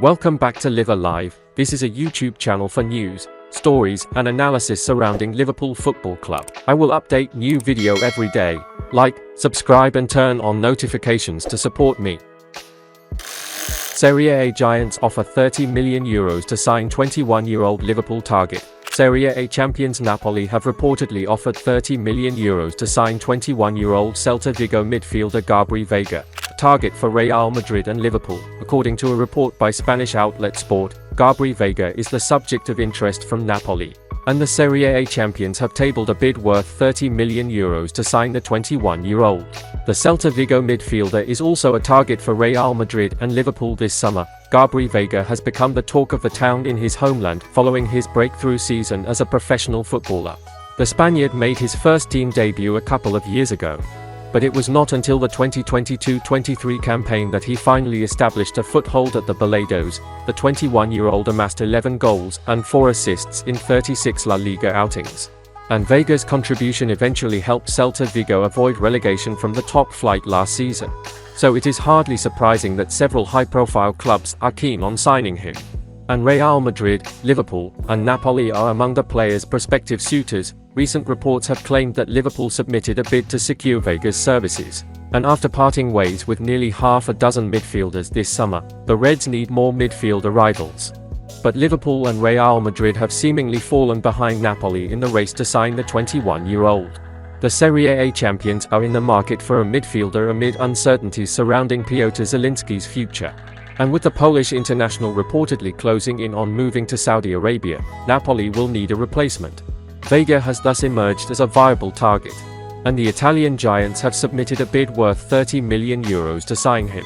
Welcome back to Live Alive. This is a YouTube channel for news, stories, and analysis surrounding Liverpool Football Club. I will update new video every day. Like, subscribe and turn on notifications to support me. Serie A giants offer €30 million to sign 21-year-old Liverpool target. Serie A champions Napoli have reportedly offered €30 million to sign 21-year-old Celta Vigo midfielder Gabri Veiga, a target for Real Madrid and Liverpool. According to a report by Spanish outlet Sport, Gabri Veiga is the subject of interest from Napoli, and the Serie A champions have tabled a bid worth €30 million to sign the 21-year-old. The Celta Vigo midfielder is also a target for Real Madrid and Liverpool this summer. Gabri Veiga has become the talk of the town in his homeland following his breakthrough season as a professional footballer. The Spaniard made his first team debut a couple of years ago, but it was not until the 2022-23 campaign that he finally established a foothold at the Balados. The 21-year-old amassed 11 goals and 4 assists in 36 La Liga outings, and Veiga's contribution eventually helped Celta Vigo avoid relegation from the top flight last season. So it is hardly surprising that several high-profile clubs are keen on signing him. And Real Madrid, Liverpool, and Napoli are among the player's prospective suitors. Recent reports have claimed that Liverpool submitted a bid to secure Veiga's services, and after parting ways with nearly half a dozen midfielders this summer, the Reds need more midfield arrivals. But Liverpool and Real Madrid have seemingly fallen behind Napoli in the race to sign the 21-year-old. The Serie A champions are in the market for a midfielder amid uncertainties surrounding Piotr Zielinski's future. And with the Polish international reportedly closing in on moving to Saudi Arabia, Napoli will need a replacement. Veiga has thus emerged as a viable target, and the Italian giants have submitted a bid worth €30 million to sign him.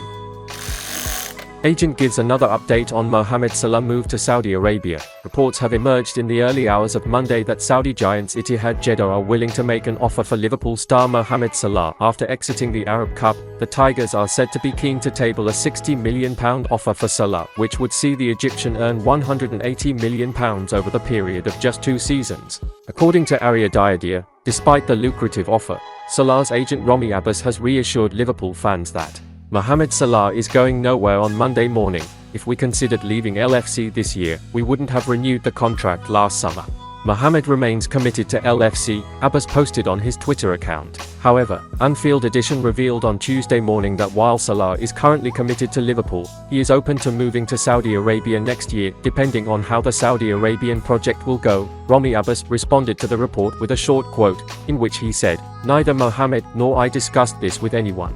Agent gives another update on Mohamed Salah move to Saudi Arabia. Reports have emerged in the early hours of Monday that Saudi giants Etihad Jeddah are willing to make an offer for Liverpool star Mohamed Salah after exiting the Arab Cup. The Tigers are said to be keen to table a £60 million offer for Salah, which would see the Egyptian earn £180 million over the period of just 2 seasons. According to Ariadiadia, despite the lucrative offer, Salah's agent Rami Abbas has reassured Liverpool fans that Mohamed Salah is going nowhere on Monday morning. If we considered leaving LFC this year, we wouldn't have renewed the contract last summer. Mohamed remains committed to LFC, Abbas posted on his Twitter account. However, Anfield Edition revealed on Tuesday morning that while Salah is currently committed to Liverpool, he is open to moving to Saudi Arabia next year, depending on how the Saudi Arabian project will go. Rami Abbas responded to the report with a short quote, in which he said, "Neither Mohamed nor I discussed this with anyone."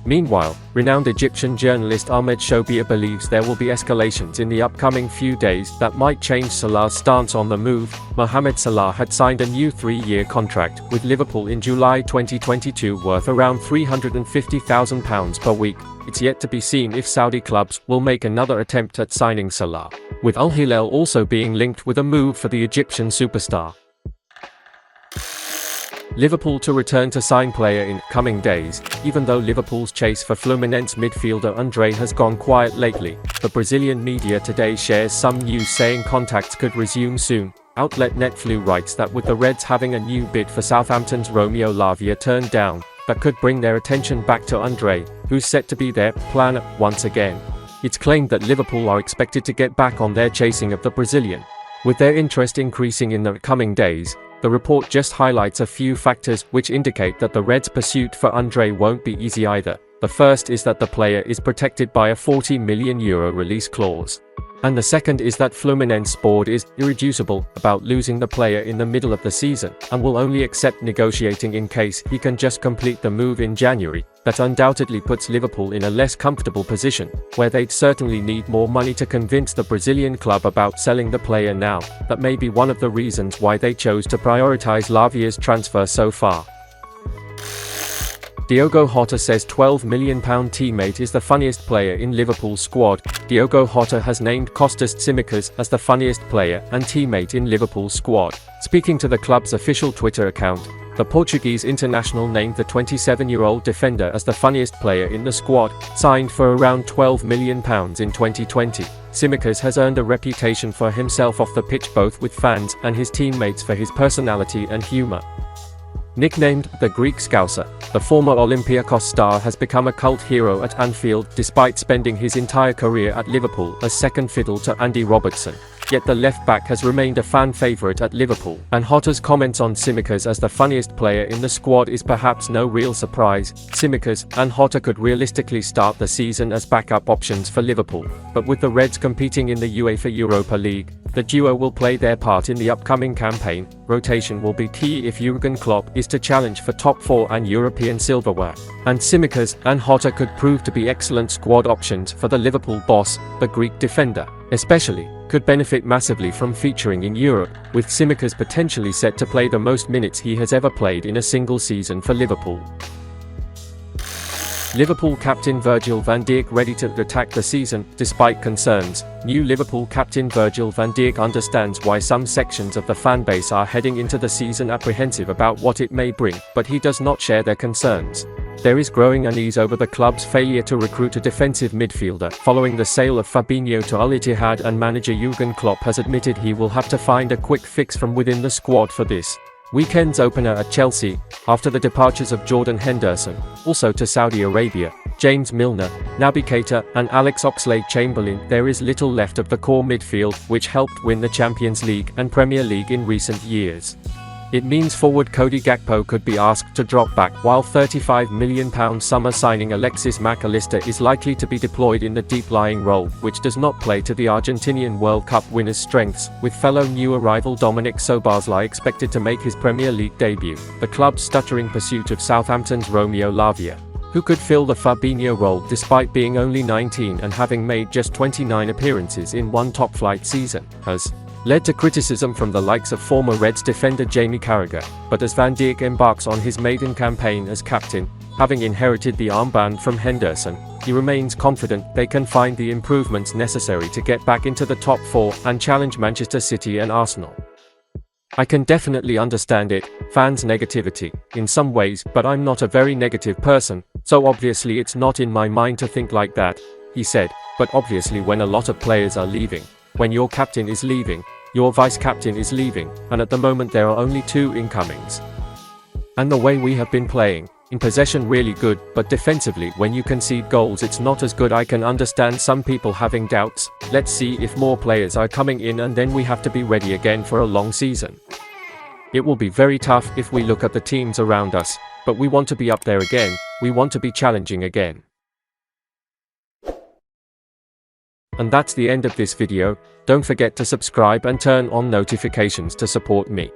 Meanwhile, renowned Egyptian journalist Ahmed Shobia believes there will be escalations in the upcoming few days that might change Salah's stance on the move. Mohamed Salah had signed a new 3-year contract with Liverpool in July 2022 worth around £350,000 per week. It's yet to be seen if Saudi clubs will make another attempt at signing Salah, with Al Hilal also being linked with a move for the Egyptian superstar. Liverpool to return to sign player in coming days. Even though Liverpool's chase for Fluminense midfielder Andre has gone quiet lately, the Brazilian media today shares some news saying contacts could resume soon. Outlet Netflix writes that with the Reds having a new bid for Southampton's Romeo Lavia turned down, that could bring their attention back to Andre, who's set to be their plan once again. It's claimed that Liverpool are expected to get back on their chasing of the Brazilian, with their interest increasing in the coming days. The report just highlights a few factors which indicate that the Reds' pursuit for Andre won't be easy either. The first is that the player is protected by a €40 million release clause. And the second is that Fluminense board is irreducible about losing the player in the middle of the season, and will only accept negotiating in case he can just complete the move in January. That undoubtedly puts Liverpool in a less comfortable position, where they'd certainly need more money to convince the Brazilian club about selling the player now. That may be one of the reasons why they chose to prioritise Lavia's transfer so far. Diogo Jota says £12 million teammate is the funniest player in Liverpool's squad. Diogo Jota has named Kostas Tsimikas as the funniest player and teammate in Liverpool's squad. Speaking to the club's official Twitter account, the Portuguese international named the 27-year-old defender as the funniest player in the squad, signed for around £12 million in 2020. Tsimikas has earned a reputation for himself off the pitch both with fans and his teammates for his personality and humour. Nicknamed the Greek Scouser, the former Olympiacos star has become a cult hero at Anfield despite spending his entire career at Liverpool as second fiddle to Andy Robertson. Yet the left-back has remained a fan favourite at Liverpool, and Hotta's comments on Tsimikas as the funniest player in the squad is perhaps no real surprise. Tsimikas and Hotta could realistically start the season as backup options for Liverpool, but with the Reds competing in the UEFA Europa League, the duo will play their part in the upcoming campaign. Rotation will be key if Jurgen Klopp is to challenge for top 4 and European silverware, and Tsimikas and Hotta could prove to be excellent squad options for the Liverpool boss. The Greek defender, especially, could benefit massively from featuring in Europe, with Tsimikas potentially set to play the most minutes he has ever played in a single season for Liverpool. Liverpool captain Virgil van Dijk ready to attack the season, despite concerns. New Liverpool captain Virgil van Dijk understands why some sections of the fan base are heading into the season apprehensive about what it may bring, but he does not share their concerns. There is growing unease over the club's failure to recruit a defensive midfielder following the sale of Fabinho to Al Ittihad, and manager Jurgen Klopp has admitted he will have to find a quick fix from within the squad for this weekend's opener at Chelsea, after the departures of Jordan Henderson, also to Saudi Arabia, James Milner, Naby Keita, and Alex Oxlade-Chamberlain. There is little left of the core midfield, which helped win the Champions League and Premier League in recent years. It means forward Cody Gakpo could be asked to drop back, while £35 million summer signing Alexis Mac Allister is likely to be deployed in the deep-lying role, which does not play to the Argentinian World Cup winner's strengths, with fellow new arrival Dominic Szoboszlai expected to make his Premier League debut. The club's stuttering pursuit of Southampton's Romeo Lavia, who could fill the Fabinho role despite being only 19 and having made just 29 appearances in one top-flight season, has led to criticism from the likes of former Reds defender Jamie Carragher. But as Van Dijk embarks on his maiden campaign as captain, having inherited the armband from Henderson, he remains confident they can find the improvements necessary to get back into the top 4 and challenge Manchester City and Arsenal. I can definitely understand it, fans' negativity, in some ways, but I'm not a very negative person, so obviously it's not in my mind to think like that, he said. But obviously when a lot of players are leaving, when your captain is leaving, your vice-captain is leaving, and at the moment there are only 2 incomings. And the way we have been playing, in possession really good, but defensively when you concede goals it's not as good. I can understand some people having doubts. Let's see if more players are coming in, and then we have to be ready again for a long season. It will be very tough if we look at the teams around us, but we want to be up there again, we want to be challenging again. And that's the end of this video. Don't forget to subscribe and turn on notifications to support me.